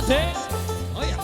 Ade. Oh ya.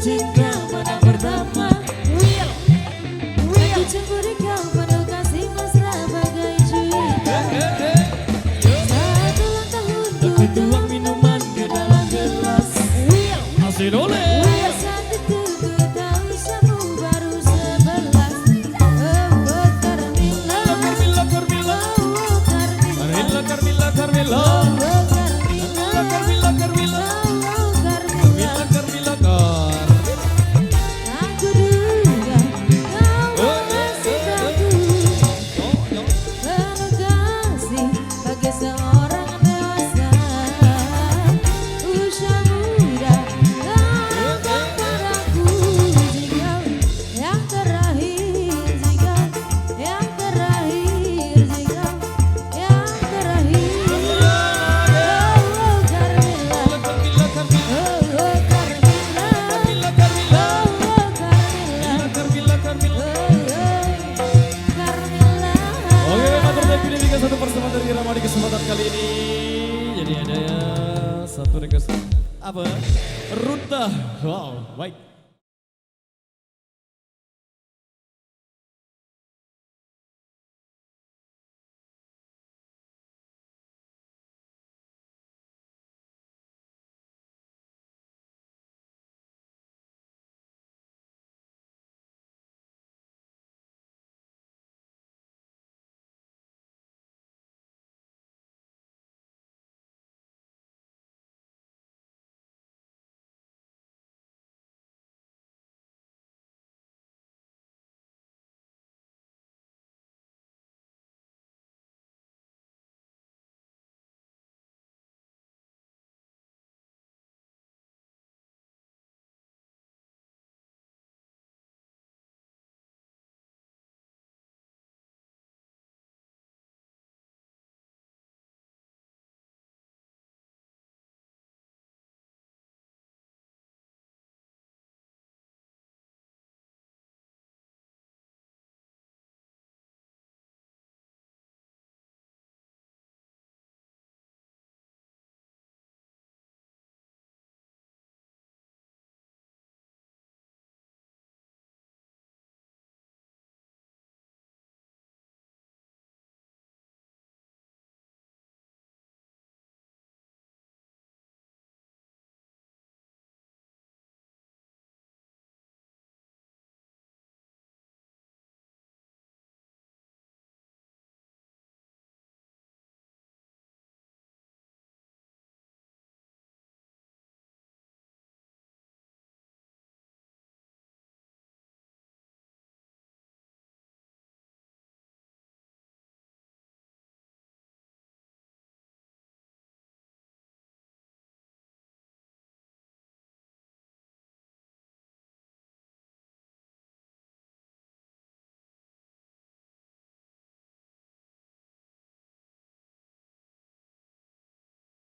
Cinta pada pertama, aku cemburu kau penuh kasih mesra bagai juwita. Saat ulang tahunku Aku tuang minuman ke dalam gelas. Asik oleh. saat itu ku tahu usiamu baru 11. Oh Carmilla, Carmilla, Carmilla. oh Carmilla, Carmilla, Carmilla, Carmilla. oh Carmilla, Carmilla, Carmilla, Carmilla. oh Carmilla, Carmilla, Car. Aku duga kau masih ragu. Penuh kasih bagi seorang dewasa, usia muda datang padaku. Jika yang terakhir, jika yang terakhir, jika yang terakhir. Oh Carmilla, Carmilla, Carmilla. oh Carmilla, Carmilla, Carmilla. oh Carmilla. Carmilla, Carmilla. Carmilla. Oke, matur dan pilih Liga 1 persembahan dari Irama di kesempatan kali ini. Jadi ada satu request apa? Ruta. Wow, baik.